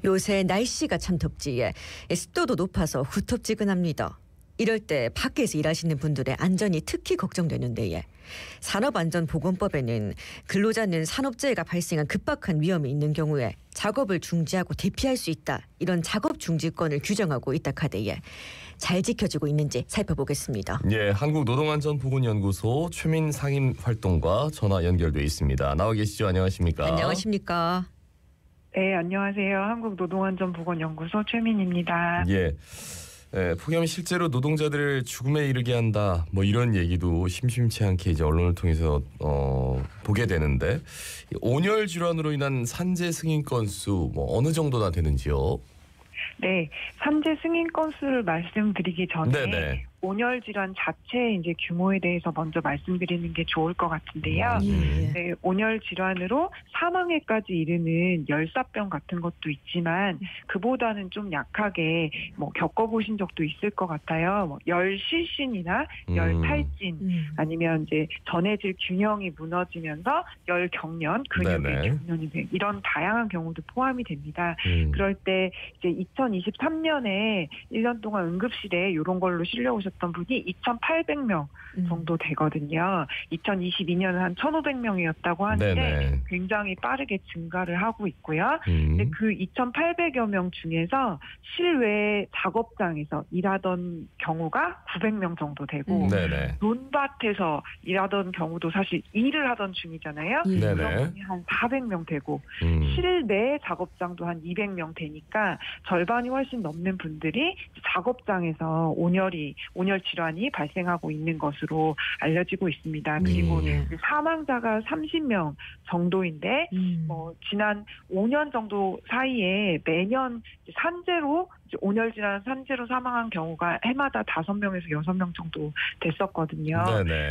요새 날씨가 참 덥지. 습도도 높아서 후텁지근합니다. 이럴 때 밖에서 일하시는 분들의 안전이 특히 걱정되는데 산업안전보건법에는 근로자는 산업재해가 발생한 급박한 위험이 있는 경우에 작업을 중지하고 대피할 수 있다. 이런 작업 중지권을 규정하고 있다 카대에 잘 지켜지고 있는지 살펴보겠습니다. 예, 한국노동안전보건연구소 최민 상임 활동과 전화 연결돼 있습니다. 나와 계시죠? 안녕하십니까? 안녕하십니까? 네, 안녕하세요. 한국노동안전보건연구소 최민입니다. 예. 폭염이 실제로 노동자들을 죽음에 이르게 한다. 뭐 이런 얘기도 심심치 않게 이제 언론을 통해서 보게 되는데 온열 질환으로 인한 산재 승인 건수 뭐 어느 정도나 되는지요? 네, 산재 승인 건수를 말씀드리기 전에 네네. 온열 질환 자체의 이제 규모에 대해서 먼저 말씀드리는 게 좋을 것 같은데요. 네, 온열 질환으로 사망에까지 이르는 열사병 같은 것도 있지만 그보다는 좀 약하게 뭐 겪어보신 적도 있을 것 같아요. 뭐 열실신이나 열탈진 아니면 이제 전해질 균형이 무너지면서 열경련, 근육의 경련이 된 이런 다양한 경우도 포함이 됩니다. 그럴 때 이제 2023년에 1년 동안 응급실에 이런 걸로 실려오셨던 분이 2,800명 정도 되거든요. 2022년은 한 1,500명이었다고 하는데 네네. 굉장히 빠르게 증가를 하고 있고요. 근데 그 2,800여 명 중에서 실외 작업장에서 일하던 경우가 900명 정도 되고 논밭에서 일하던 경우도 사실 일을 하던 중이잖아요. 그런 분이 한 400명 되고 실내 작업장도 한 200명 되니까 절반이 훨씬 넘는 분들이 작업장에서 온열 질환이 발생하고 있는 것으로 알려지고 있습니다. 그리고 사망자가 30명 정도인데 지난 5년 정도 사이에 매년 산재로 온열 질환 산재로 사망한 경우가 해마다 5명에서 6명 정도 됐었거든요.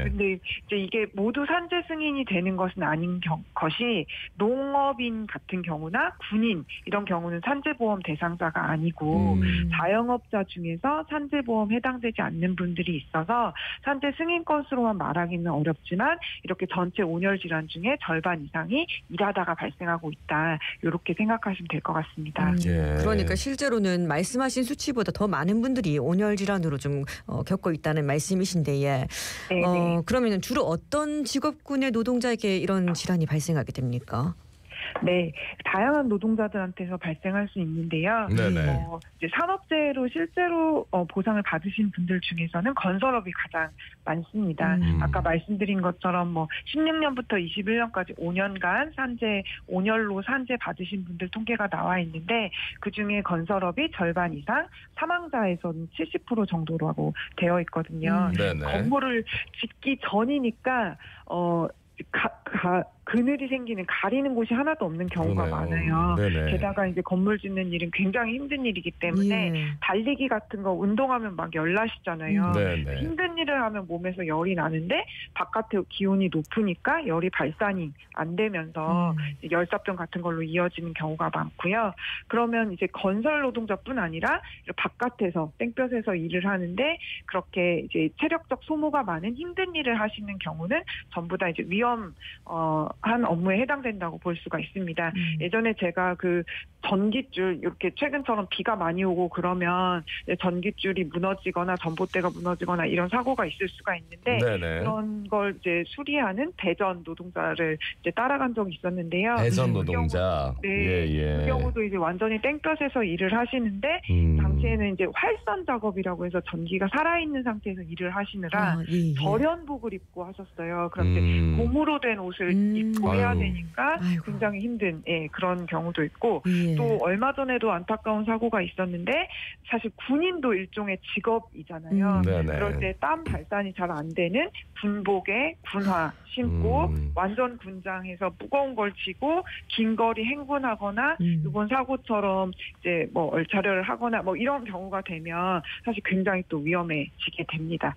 근데 이제 이게 모두 산재 승인이 되는 것은 아닌 것이 농업인 같은 경우나 군인 이런 경우는 산재보험 대상자가 아니고 자영업자 중에서 산재보험 해당되지 않는 분들이 있어서 산재 승인 건수로만 말하기는 어렵지만 이렇게 전체 온열 질환 중에 절반 이상이 일하다가 발생하고 있다. 이렇게 생각하시면 될 것 같습니다. 그러니까 실제로는 말씀하신 수치보다 더 많은 분들이 온열 질환으로 좀 겪고 있다는 말씀이신데 그러면 주로 어떤 직업군의 노동자에게 이런 질환이 발생하게 됩니까? 네, 다양한 노동자들한테서 발생할 수 있는데요. 이제 산업재해로 실제로 보상을 받으신 분들 중에서는 건설업이 가장 많습니다. 아까 말씀드린 것처럼 뭐 16년부터 21년까지 5년간 온열로 산재 받으신 분들 통계가 나와 있는데 그중에 건설업이 절반 이상, 사망자에서는 70% 정도라고 되어 있거든요. 건물을 짓기 전이니까 그늘이 생기는 가리는 곳이 하나도 없는 경우가 많아요. 게다가 이제 건물 짓는 일은 굉장히 힘든 일이기 때문에 달리기 같은 거 운동하면 막 열나시잖아요. 힘든 일을 하면 몸에서 열이 나는데 바깥의 기온이 높으니까 열이 발산이 안 되면서 열사병 같은 걸로 이어지는 경우가 많고요. 그러면 이제 건설 노동자뿐 아니라 바깥에서 땡볕에서 일을 하는데 그렇게 이제 체력적 소모가 많은 힘든 일을 하시는 경우는 전부 다 이제 한 업무에 해당된다고 볼 수가 있습니다. 예전에 제가 그 전깃줄 이렇게 최근처럼 비가 많이 오고 그러면 전깃줄이 무너지거나 전봇대가 무너지거나 이런 사고가 있을 수가 있는데 그런 걸 이제 수리하는 대전 노동자를 이제 따라간 적이 있었는데요. 대전 노동자. 그 경우도 이제 완전히 땡볕에서 일을 하시는데 당시에는 이제 활선 작업이라고 해서 전기가 살아있는 상태에서 일을 하시느라 절연복을 입고 하셨어요. 그런데 고무로 된 옷을 입고 해야 되니까 굉장히 힘든 그런 경우도 있고 또 얼마 전에도 안타까운 사고가 있었는데 사실 군인도 일종의 직업이잖아요. 그럴 때 땀 발산이 잘 안 되는 군복에 군화 신고 완전 군장해서 무거운 걸 쥐고 긴 거리 행군하거나 이번 사고처럼 이제 뭐 얼차려를 하거나 뭐 이런 경우가 되면 사실 굉장히 또 위험해지게 됩니다.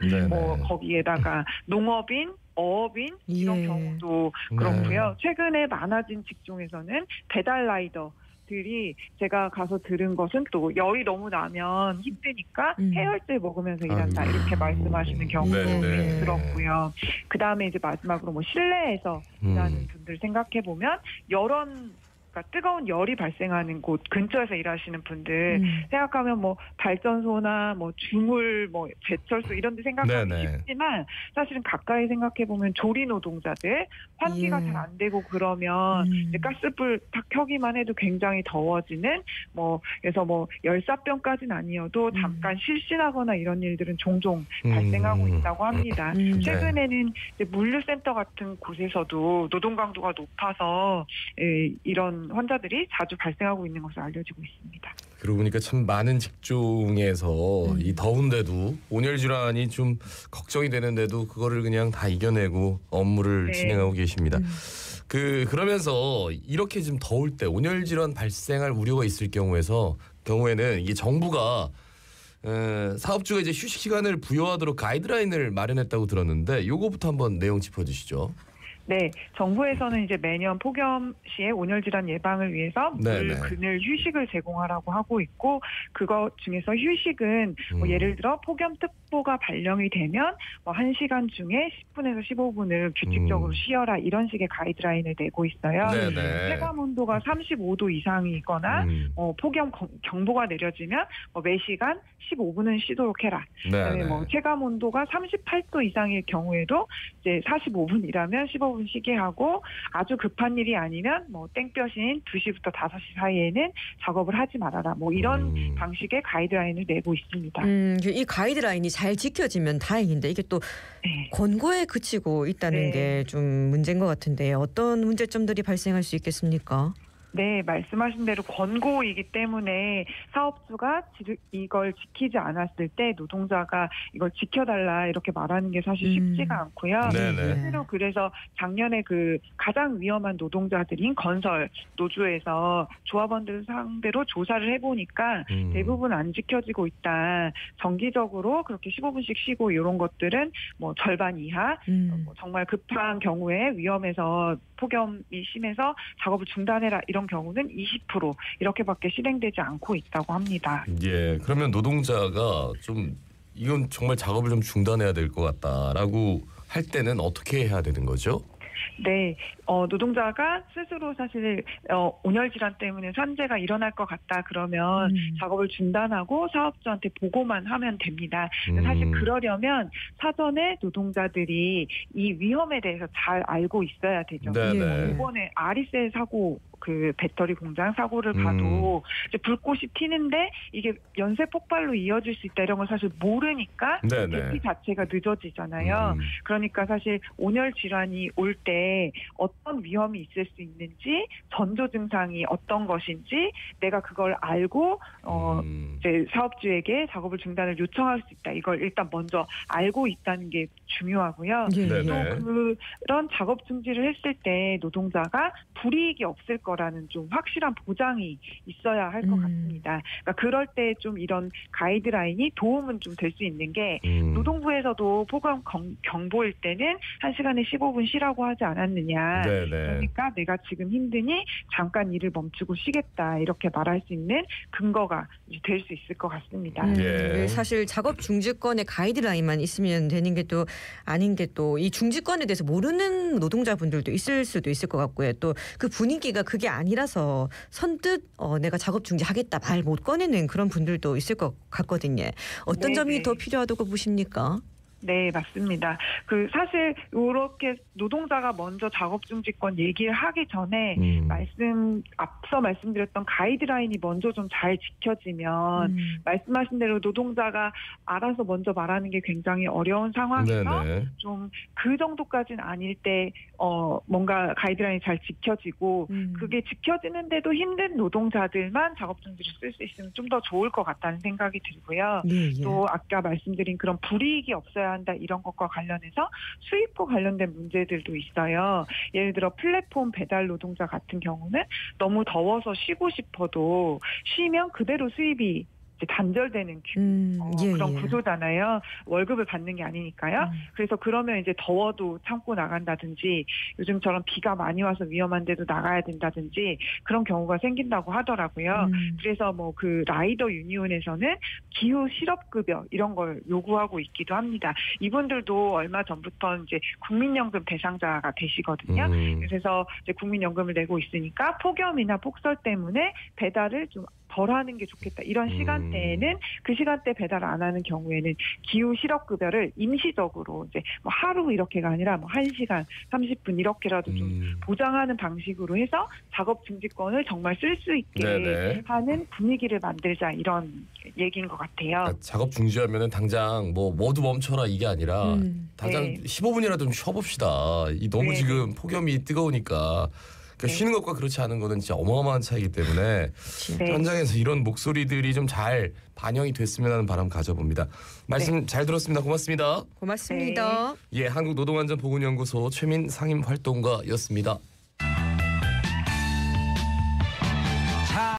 거기에다가 농업인 어업인 이런 경우도 그렇고요. 최근에 많아진 직종에서는 배달 라이더들이 제가 가서 들은 것은 또 열이 너무 나면 힘드니까 해열제 먹으면서 일한다 이렇게 말씀하시는 경우도 들었고요. 그 다음에 이제 마지막으로 뭐 실내에서 일하는 분들 생각해 보면 열원 그러니까 뜨거운 열이 발생하는 곳 근처에서 일하시는 분들 생각하면 뭐 발전소나 뭐 주물, 뭐 제철소 이런 데 생각하기 쉽지만 사실은 가까이 생각해 보면 조리 노동자들 환기가 잘 안 되고 그러면 이제 가스불 딱 켜기만 해도 굉장히 더워지는 뭐 그래서 뭐 열사병까지는 아니어도 잠깐 실신하거나 이런 일들은 종종 발생하고 있다고 합니다. 최근에는 이제 물류센터 같은 곳에서도 노동 강도가 높아서 이런 환자들이 자주 발생하고 있는 것으로 알려지고 있습니다. 그러고 보니까 참 많은 직종에서 이 더운데도 온열 질환이 좀 걱정이 되는데도 그거를 그냥 다 이겨내고 업무를 진행하고 계십니다. 그러면서 이렇게 좀 더울 때 온열 질환 발생할 우려가 있을 경우에는 이게 정부가 사업주가 이제 휴식 시간을 부여하도록 가이드라인을 마련했다고 들었는데 요거부터 한번 내용 짚어주시죠. 네, 정부에서는 이제 매년 폭염 시에 온열 질환 예방을 위해서 그늘 휴식을 제공하라고 하고 있고 그거 중에서 휴식은 뭐 예를 들어 폭염특보가 발령이 되면 뭐 1시간 중에 10분에서 15분을 규칙적으로 쉬어라 이런 식의 가이드라인을 내고 있어요. 체감 온도가 35도 이상이거나 폭염 경보가 내려지면 뭐 매시간 15분은 쉬도록 해라. 그다음에 뭐 체감 온도가 38도 이상일 경우에도 이제 45분이라면 15분 쉬게 하고 아주 급한 일이 아니면 뭐 땡볕인 2시부터 5시 사이에는 작업을 하지 말아라. 뭐 이런 방식의 가이드라인을 내고 있습니다. 이 가이드라인이 잘 지켜지면 다행인데 이게 또 권고에 그치고 있다는 게 좀 문제인 것 같은데 어떤 문제점들이 발생할 수 있겠습니까? 네, 말씀하신 대로 권고이기 때문에 사업주가 이걸 지키지 않았을 때 노동자가 이걸 지켜달라 이렇게 말하는 게 사실 쉽지가 않고요. 실제로 그래서 작년에 그 가장 위험한 노동자들인 건설 노조에서 조합원들 상대로 조사를 해보니까 대부분 안 지켜지고 있다. 정기적으로 그렇게 15분씩 쉬고 이런 것들은 뭐 절반 이하 뭐 정말 급한 경우에 위험해서 폭염이 심해서 작업을 중단해라 이런 경우는 20% 이렇게밖에 실행되지 않고 있다고 합니다. 예, 그러면 노동자가 좀 이건 정말 작업을 좀 중단해야 될 것 같다라고 할 때는 어떻게 해야 되는 거죠? 네, 노동자가 스스로 사실 온열 질환 때문에 산재가 일어날 것 같다 그러면 작업을 중단하고 사업주한테 보고만 하면 됩니다. 사실 그러려면 사전에 노동자들이 이 위험에 대해서 잘 알고 있어야 되죠. 이번에 아리셀 사고 그 배터리 공장 사고를 봐도 이제 불꽃이 튀는데 이게 연쇄 폭발로 이어질 수 있다 이런 걸 사실 모르니까 대피 자체가 늦어지잖아요. 그러니까 사실 온열 질환이 올 때 어떤 위험이 있을 수 있는지 전조 증상이 어떤 것인지 내가 그걸 알고 이제 사업주에게 작업을 중단을 요청할 수 있다. 이걸 일단 먼저 알고 있다는 게 중요하고요. 또 그런 작업 중지를 했을 때 노동자가 불이익이 없을 거라는 좀 확실한 보장이 있어야 할 것 같습니다. 그러니까 그럴 때 좀 이런 가이드라인이 도움은 좀 될 수 있는 게 노동부에서도 폭염 경보일 때는 1시간에 15분 쉬라고 하지 않았느냐. 그러니까 내가 지금 힘드니 잠깐 일을 멈추고 쉬겠다 이렇게 말할 수 있는 근거가 될 수 있을 것 같습니다. 사실 작업 중지권의 가이드라인만 있으면 되는 게 또 아닌 게 또 이 중지권에 대해서 모르는 노동자분들도 있을 수도 있을 것 같고요. 또 그 분위기가 그게 아니라서 선뜻 내가 작업 중지하겠다 말 못 꺼내는 그런 분들도 있을 것 같거든요. 어떤 점이 더 필요하다고 보십니까? 네, 맞습니다. 사실 이렇게 노동자가 먼저 작업 중지권 얘기를 하기 전에 앞서 말씀드렸던 가이드라인이 먼저 좀 잘 지켜지면 말씀하신 대로 노동자가 알아서 먼저 말하는 게 굉장히 어려운 상황에서 좀 그 정도까지는 아닐 때 뭔가 가이드라인이 잘 지켜지고 그게 지켜지는데도 힘든 노동자들만 작업 중지를 쓸 수 있으면 좀 더 좋을 것 같다는 생각이 들고요. 또 아까 말씀드린 그런 불이익이 없어야 한다 이런 것과 관련해서 수입과 관련된 문제들도 있어요. 예를 들어 플랫폼 배달 노동자 같은 경우는 너무 더워서 쉬고 싶어도 쉬면 그대로 수입이 이제 단절되는 그런 구조잖아요. 월급을 받는 게 아니니까요. 그래서 그러면 이제 더워도 참고 나간다든지 요즘처럼 비가 많이 와서 위험한데도 나가야 된다든지 그런 경우가 생긴다고 하더라고요. 그래서 뭐 그 라이더 유니온에서는 기후 실업급여 이런 걸 요구하고 있기도 합니다. 이분들도 얼마 전부터 이제 국민연금 대상자가 되시거든요. 그래서 이제 국민연금을 내고 있으니까 폭염이나 폭설 때문에 배달을 좀 덜 하는 게 좋겠다. 이런 시간대에는 그 시간대 배달 안 하는 경우에는 기후 실업급여를 임시적으로 이제 뭐 하루 이렇게가 아니라 뭐 1시간 30분 이렇게라도 좀 보장하는 방식으로 해서 작업 중지권을 정말 쓸 수 있게 네네. 하는 분위기를 만들자 이런 얘기인 것 같아요. 그러니까 작업 중지하면은 당장 뭐 모두 멈춰라 이게 아니라 당장 네. 15분이라도 좀 쉬어봅시다. 이 너무 네. 지금 폭염이 뜨거우니까. 그러니까 쉬는 것과 그렇지 않은 거는 진짜 어마어마한 차이기 때문에 네. 현장에서 이런 목소리들이 좀 잘 반영이 됐으면 하는 바람 가져봅니다. 말씀 네. 잘 들었습니다. 고맙습니다. 고맙습니다. 네. 예, 한국노동안전보건연구소 최민 상임활동가였습니다.